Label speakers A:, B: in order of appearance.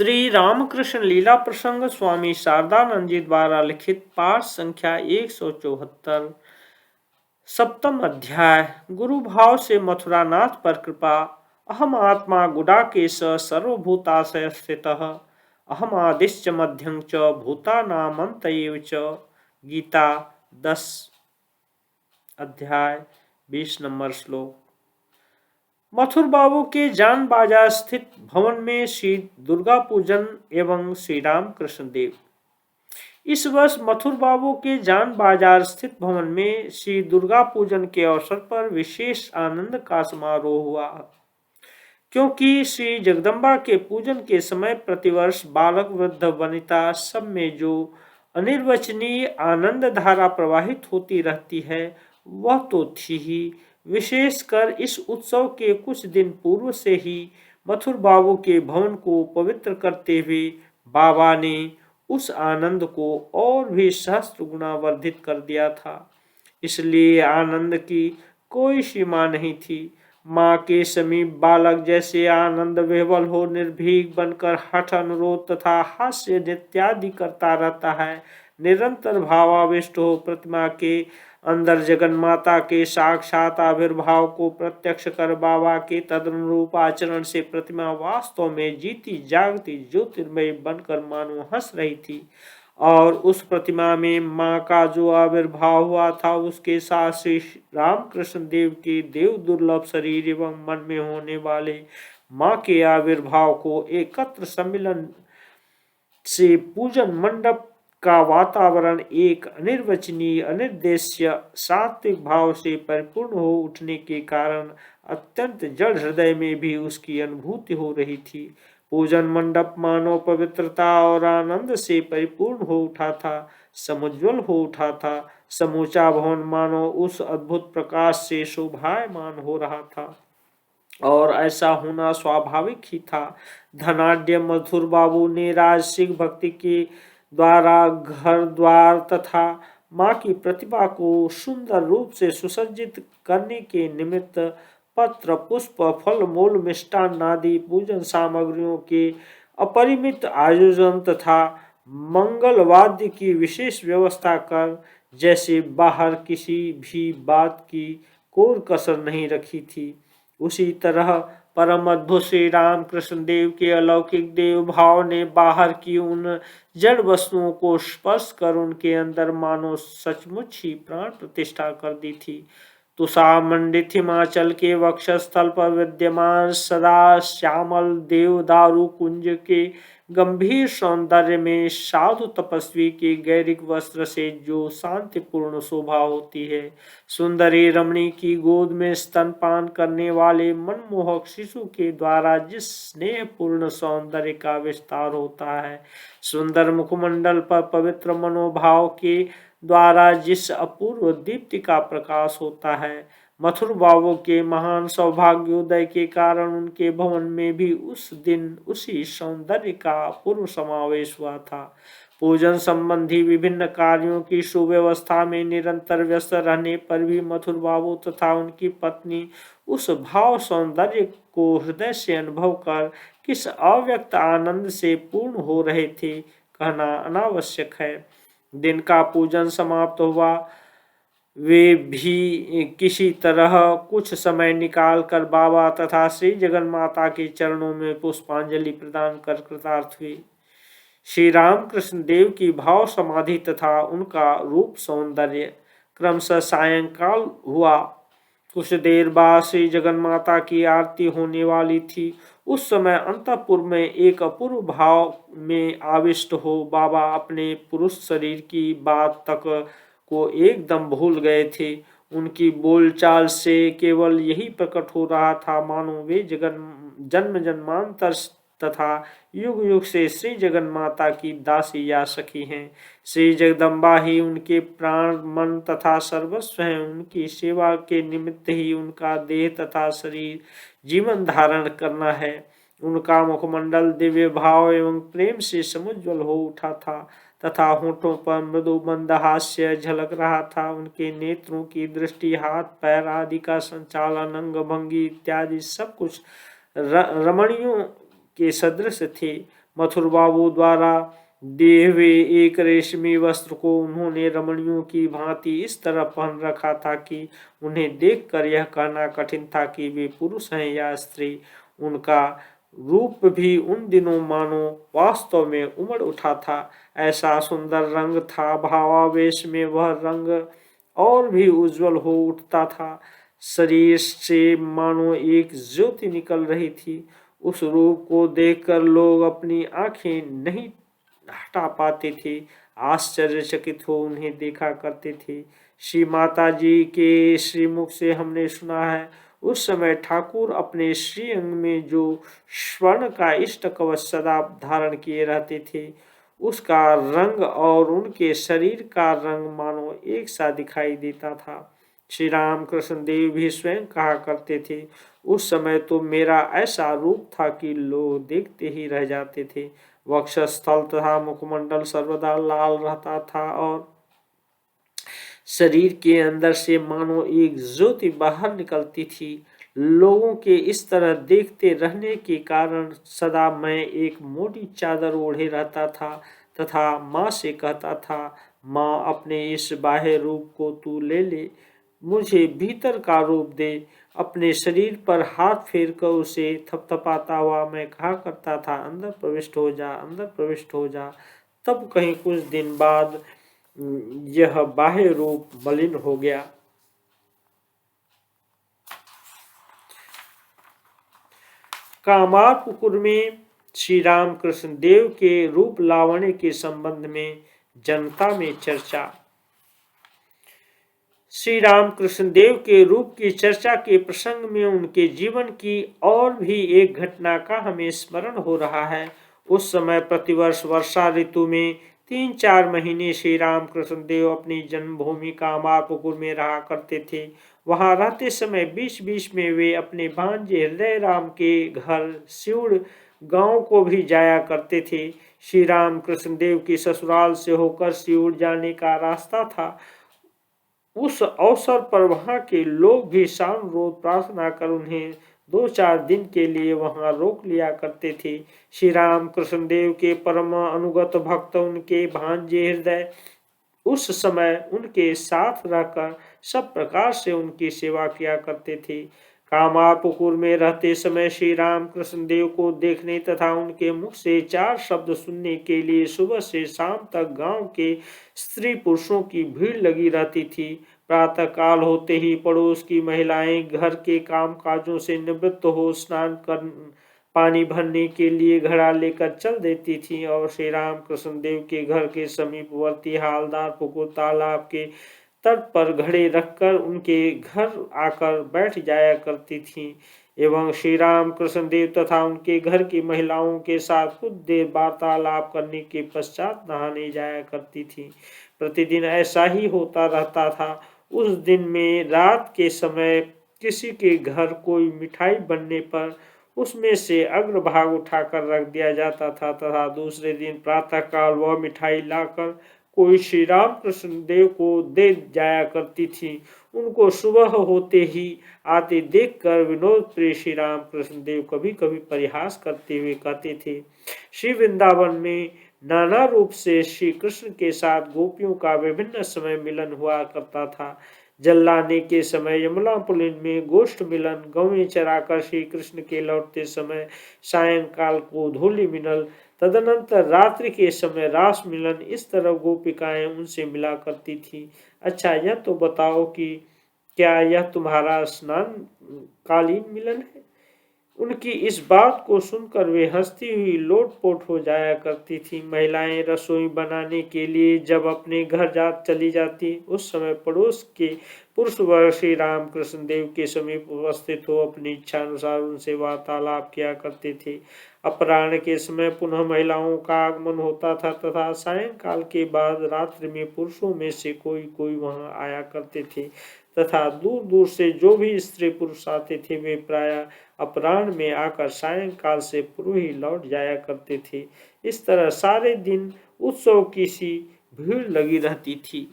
A: श्री रामकृष्ण लीला प्रसंग स्वामी शारदानंद जी द्वारा लिखित पाठ संख्या 174। सप्तम अध्याय। गुरु भाव से मथुरानाथ पर कृपा। अहम आत्मा गुडाकेश सर्वभूताशय स्थितः अहमादिश्च मध्यं च भूतानामन्तएव च। गीता 10 अध्याय 20 नंबर श्लोक। मथुर बाबू के जान बाजार स्थित भवन में श्री दुर्गा पूजन एवं श्री राम कृष्ण देव। इस वर्ष मथुर बाबू के जान बाजार स्थित भवन में श्री दुर्गा पूजन के अवसर पर विशेष आनंद का समारोह हुआ, क्योंकि श्री जगदम्बा के पूजन के समय प्रतिवर्ष बालक वृद्ध वनिता सब में जो अनिर्वचनीय आनंद धारा प्रवाहित होती रहती है वह तो थी ही। विशेषकर इस उत्सव के कुछ दिन पूर्व से ही मथुर बाबू के भवन को पवित्र करते हुए बाबा ने उस आनंद को और भी सहस्त्र गुना वर्धित कर दिया था। इसलिए आनंद की कोई सीमा नहीं थी। माँ के समीप बालक जैसे आनंद विह्वल हो निर्भीक बनकर हठ अनुरोध तथा हास्य इत्यादि करता रहता है, निरंतर भावाविष्ट हो प्रतिमा के अंदर जगन माता के साक्षात आविर्भाव को प्रत्यक्ष कर बाबा के तदनुरूप आचरण से प्रतिमा वास्तव में जीती जागती ज्योतिर्मय बनकर मानो हंस रही थी। और उस प्रतिमा में माँ का जो आविर्भाव हुआ था उसके साथ श्री रामकृष्ण देव के देव दुर्लभ शरीर एवं मन में होने वाले माँ के आविर्भाव को एकत्र सम्मिलन से पूजन मंडप का वातावरण एक अनिर्वचनीय अनिर्देश्य सात्विक भाव से परिपूर्ण हो उठने के कारण अत्यंत जड़ हृदय में भी उसकी अनुभूति हो रही थी। पूजन मंडप मानव पवित्रता और आनंद से परिपूर्ण हो उठा था, समुज्वल हो उठा था। समूचा भवन मानो उस अद्भुत प्रकाश से शोभायमान हो रहा था, और ऐसा होना स्वाभाविक ही था। धनाढ्य मथुर बाबू ने राजसिक भक्ति के द्वारा घर द्वार तथा माँ की प्रतिभा को सुंदर रूप से सुसज्जित करने के निमित्त पत्र पुष्प फल मूल मिष्टान आदि पूजन सामग्रियों के अपरिमित आयोजन तथा मंगल वाद्य की विशेष व्यवस्था कर जैसे बाहर किसी भी बात की कोर कसर नहीं रखी थी, उसी तरह परम अद्भुत श्री राम कृष्ण देव के अलौकिक देव भाव ने बाहर की उन जड़ वस्तुओं को स्पर्श कर उनके अंदर मानो सचमुच ही प्राण प्रतिष्ठा कर दी थी। तुषा मंडित हिमाचल के वक्षस्थल पर विद्यमान सदा श्यामल देवदारू कुंज के गंभीर सौंदर्य में साधु तपस्वी के गैरिक वस्त्र से जो शांतिपूर्ण शोभा होती है, सुंदरी रमणी की गोद में स्तनपान करने वाले मनमोहक शिशु के द्वारा जिस स्नेहपूर्ण सौंदर्य का विस्तार होता है, सुंदर मुखमंडल पर पवित्र मनोभाव के द्वारा जिस अपूर्व दीप्ति का प्रकाश होता है, मथुर बाबू के महान सौभाग्योदय के कारण उनके भवन में भी उस दिन उसी सौंदर्य का पूर्व समावेश हुआ था। पूजन संबंधी विभिन्न कार्यों की सुव्यवस्था में निरंतर व्यस्त रहने पर भी मथुर बाबू तथा उनकी पत्नी उस भाव सौंदर्य को हृदय से अनुभव कर किस अव्यक्त आनंद से पूर्ण हो रहे थे कहना अनावश्यक है। दिन का पूजन समाप्त हुआ। वे भी किसी तरह कुछ समय निकाल कर बाबा तथा श्री जगन माता के चरणों में पुष्पांजलि प्रदान कर कृतार्थ हुए। श्री रामकृष्ण देव की भाव समाधि तथा उनका रूप सौंदर्य क्रमशः सायंकाल हुआ। कुछ देर बाद श्री जगन माता की आरती होने वाली थी। उस समय अंतःपुर में एक अपूर्व भाव में आविष्ट हो बाबा अपने पुरुष शरीर की बात तक को एकदम भूल गए थे। उनकी बोलचाल से केवल यही प्रकट हो रहा था मानो वे जन्म जन्मांतर तथा युग युग से श्री जगन माता की दासी या सखी हैं। श्री जगदम्बा ही उनके प्राण मन तथा सर्वस्व हैं। उनकी सेवा के निमित्त ही उनका देह तथा शरीर जीवन धारण करना है। उनका मुखमंडल दिव्य भाव एवं प्रेम से समुज्वल हो उठा था तथा होठों पर मृदु मंद हास्य झलक रहा था। उनके नेत्रों की दृष्टि, हाथ पैर आदि का संचालन, अंग भंगी इत्यादि सब कुछ रमणियों के सदृश थे। मथुर बाबू द्वारा दिए हुए एक रेशमी वस्त्र को उन्होंने रमणियों की भांति इस तरह पहन रखा था कि उन्हें देखकर यह कहना कठिन था कि वे पुरुष हैं या स्त्री। उनका रूप भी उन दिनों मानो वास्तव में उमड़ उठा था। ऐसा सुंदर रंग था, भावावेश में वह रंग और भी उज्जवल हो उठता था। शरीर से मानो एक ज्योति निकल रही थी। उस रूप को देखकर लोग अपनी आंखें नहीं हटा पाते थे, आश्चर्यचकित हो उन्हें देखा करते थे। श्री माता जी के श्रीमुख से हमने सुना है, उस समय ठाकुर अपने श्री अंग में जो स्वर्ण का इष्ट कवच सदा धारण किए रहते थे, उसका रंग और उनके शरीर का रंग मानो एक सा दिखाई देता था। श्री राम कृष्ण देव भी स्वयं कहा करते थे, उस समय तो मेरा ऐसा रूप था कि लोग देखते ही रह जाते थे। वक्षस्थल तथा मुखमंडल सर्वदा लाल रहता था और शरीर के अंदर से मानो एक ज्योति बाहर निकलती थी। लोगों के इस तरह देखते रहने के कारण सदा मैं एक मोटी चादर ओढ़े रहता था तथा माँ से कहता था, माँ अपने इस बाह्य रूप को तू ले ले, मुझे भीतर का रूप दे। अपने शरीर पर हाथ फेर कर उसे थपथपाता हुआ मैं कहा करता था, अंदर प्रविष्ट हो जा, अंदर प्रविष्ट हो जा। तब कहीं कुछ दिन बाद यह बाह्य रूप मलिन हो गया। कामारपुकुर में श्री राम कृष्ण देव के रूप लावण्य के संबंध में जनता में चर्चा। श्री राम कृष्ण देव के रूप की चर्चा के प्रसंग में उनके जीवन की और भी एक घटना का हमें स्मरण हो रहा है। उस समय प्रतिवर्ष वर्षा ऋतु में 3-4 महीने श्री राम कृष्ण देव अपनी जन्मभूमि कामारपुकुर में रहा करते थे। वहां रहते समय बीच बीच में वे अपने भांजे हृदय राम के घर सिउड़ गांव को भी जाया करते थे। श्री राम कृष्ण देव की ससुराल से होकर सिउड़ जाने का रास्ता था। उस अवसर पर वहां के लोग भी शाम रोज प्रार्थना कर उन्हें 2-4 दिन के लिए वहां रोक लिया करते थे। श्री राम कृष्ण देव के परम अनुगत भक्त उनके भांजे हृदय उस समय उनके साथ रहकर सब प्रकार से उनकी सेवा किया करते थे। कामारपुकुर में रहते समय श्री राम कृष्ण देव को देखने तथा उनके मुख से 4 शब्द सुनने के लिए सुबह से शाम तक गांव के स्त्री पुरुषों की भीड़ लगी रहती थी। प्रातः काल होते ही पड़ोस की महिलाएं घर के काम काजों से निवृत्त हो स्नान कर पानी भरने के लिए घड़ा लेकर चल देती थी और श्री राम कृष्ण देव के घर के समीपवर्ती हालदार पुकुर तालाब के तट पर घड़े रखकर उनके घर आकर बैठ जाया करती थी एवं श्री राम कृष्ण देव तथा उनके घर की महिलाओं के साथ कुछ देर वार्तालाप करने के पश्चात नहाने जाया करती थी। प्रतिदिन ऐसा ही होता रहता था। उस दिन में रात के समय किसी के घर कोई मिठाई बनने पर उसमें से अग्रभाग उठाकर रख दिया जाता था तथा दूसरे दिन प्रातःकाल वह मिठाई लाकर कोई श्री राम कृष्ण देव को दे जाया करती थी। उनको सुबह होते ही आते देखकर विनोद प्रिय श्री राम कृष्ण देव कभी कभी परिहास करते हुए कहते थे, श्री वृंदावन में नाना रूप से श्री कृष्ण के साथ गोपियों का विभिन्न समय मिलन हुआ करता था। जल लाने के समय यमुना पुलिन में गोष्ठ मिलन, गौवें चराकर श्री कृष्ण के लौटते समय सायंकाल को धूलि मिलन, तदनंतर रात्रि के समय रास मिलन, इस तरह गोपिकाएं उनसे मिला करती थी। अच्छा, यह तो बताओ कि क्या यह तुम्हारा स्नान कालीन मिलन है? उनकी इस बात को सुनकर वे हंसती हुई लोटपोट हो जाया करती थी। महिलाएं रसोई बनाने के लिए जब अपने घर चली जाती, उस समय पड़ोस के पुरुष वर्ग श्री राम कृष्ण देव के समीप उपस्थित हो अपनी इच्छा अनुसार उनसे वार्तालाप किया करते थे। अपराह्न के समय पुनः महिलाओं का आगमन होता था तथा सायंकाल के बाद रात्रि में पुरुषों में से कोई कोई वहां आया करते थे तथा दूर दूर से जो भी स्त्री पुरुष आते थे वे प्राय अपराह्न में आकर सायंकाल से पूर्व ही लौट जाया करते थे। इस तरह सारे दिन उत्सव की सी भीड़ लगी रहती थी।